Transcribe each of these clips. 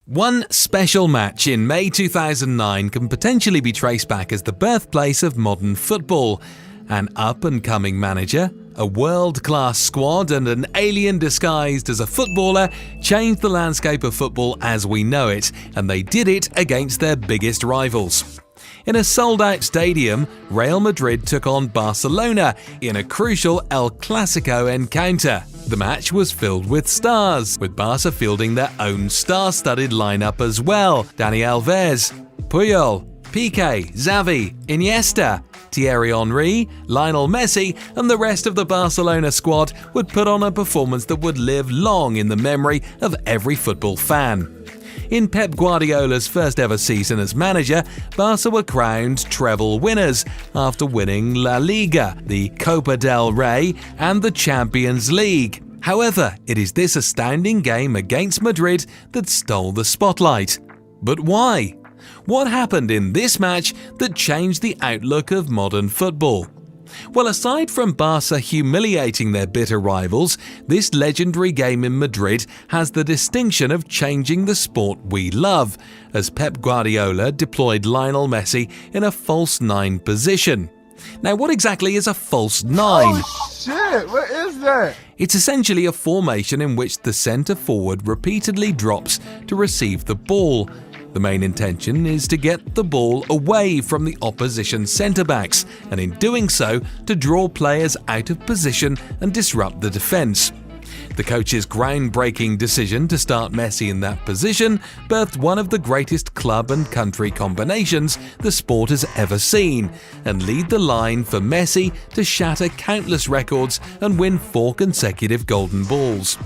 One special match in May 2009 can potentially be traced back as the birthplace of modern football. An up-and-coming manager, a world-class squad and an alien disguised as a footballer changed the landscape of football as we know it, and they did it against their biggest rivals. In a sold-out stadium, Real Madrid took on Barcelona in a crucial El Clasico encounter. The match was filled with stars, with Barca fielding their own star-studded lineup as well. Dani Alves, Puyol, Piqué, Xavi, Iniesta, Thierry Henry, Lionel Messi and the rest of the Barcelona squad would put on a performance that would live long in the memory of every football fan. In Pep Guardiola's first ever season as manager, Barca were crowned treble winners after winning La Liga, the Copa del Rey and the Champions League. However, it is this astounding game against Madrid that stole the spotlight. But why? What happened in this match that changed the outlook of modern football? Well, aside from Barca humiliating their bitter rivals, this legendary game in Madrid has the distinction of changing the sport we love, as Pep Guardiola deployed Lionel Messi in a false nine position. Now, what exactly is a false nine? Oh shit, what is that? It's essentially a formation in which the centre forward repeatedly drops to receive the ball. The main intention is to get the ball away from the opposition centre-backs, and in doing so, to draw players out of position and disrupt the defence. The coach's groundbreaking decision to start Messi in that position birthed one of the greatest club and country combinations the sport has ever seen, and lead the line for Messi to shatter countless records and win 4 consecutive golden balls.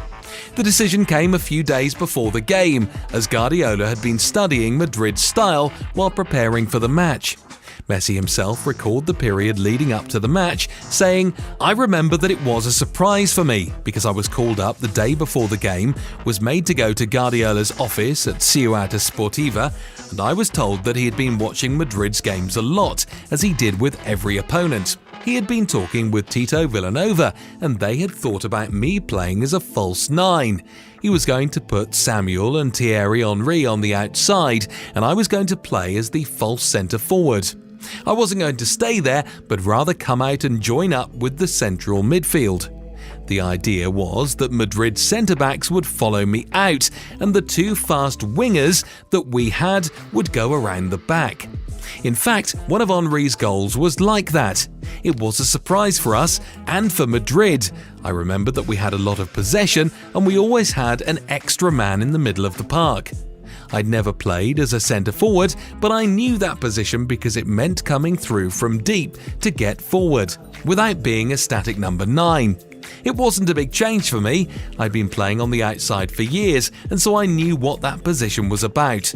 The decision came a few days before the game, as Guardiola had been studying Madrid's style while preparing for the match. Messi himself recalled the period leading up to the match, saying, "I remember that it was a surprise for me because I was called up the day before the game, was made to go to Guardiola's office at Ciudad Esportiva, and I was told that he had been watching Madrid's games a lot, as he did with every opponent. He had been talking with Tito Vilanova, and they had thought about me playing as a false nine. He was going to put Samuel and Thierry Henry on the outside, and I was going to play as the false centre forward. I wasn't going to stay there, but rather come out and join up with the central midfield. The idea was that Madrid's centre-backs would follow me out, and the 2 fast wingers that we had would go around the back. In fact, one of Henry's goals was like that. It was a surprise for us and for Madrid. I remember that we had a lot of possession and we always had an extra man in the middle of the park. I'd never played as a centre-forward, but I knew that position because it meant coming through from deep to get forward, without being a static number 9. It wasn't a big change for me. I'd been playing on the outside for years, and so I knew what that position was about.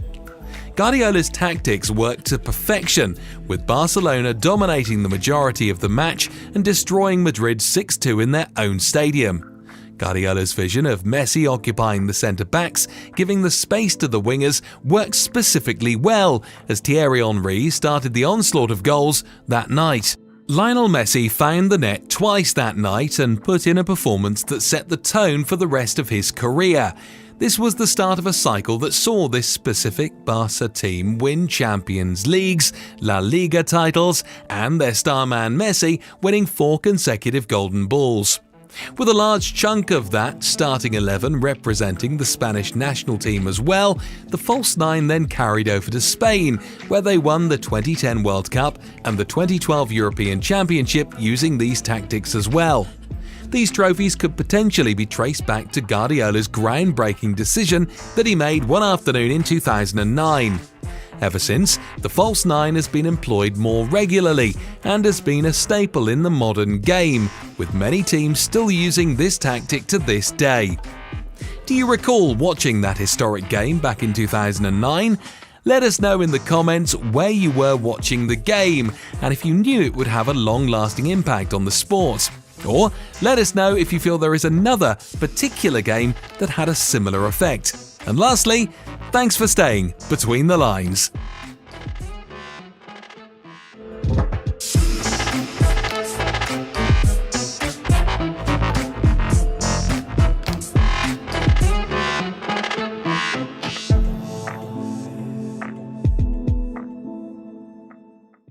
Guardiola's tactics worked to perfection, with Barcelona dominating the majority of the match and destroying Madrid 6-2 in their own stadium. Guardiola's vision of Messi occupying the centre-backs, giving the space to the wingers, worked specifically well, as Thierry Henry started the onslaught of goals that night. Lionel Messi found the net twice that night and put in a performance that set the tone for the rest of his career. This was the start of a cycle that saw this specific Barca team win Champions Leagues, La Liga titles, and their star man Messi winning 4 consecutive golden balls. With a large chunk of that starting 11 representing the Spanish national team as well, the false nine then carried over to Spain, where they won the 2010 World Cup and the 2012 European Championship using these tactics as well. These trophies could potentially be traced back to Guardiola's groundbreaking decision that he made one afternoon in 2009. Ever since, the false nine has been employed more regularly and has been a staple in the modern game, with many teams still using this tactic to this day. Do you recall watching that historic game back in 2009? Let us know in the comments where you were watching the game and if you knew it would have a long-lasting impact on the sport. Or let us know if you feel there is another particular game that had a similar effect. And lastly, thanks for staying between the lines.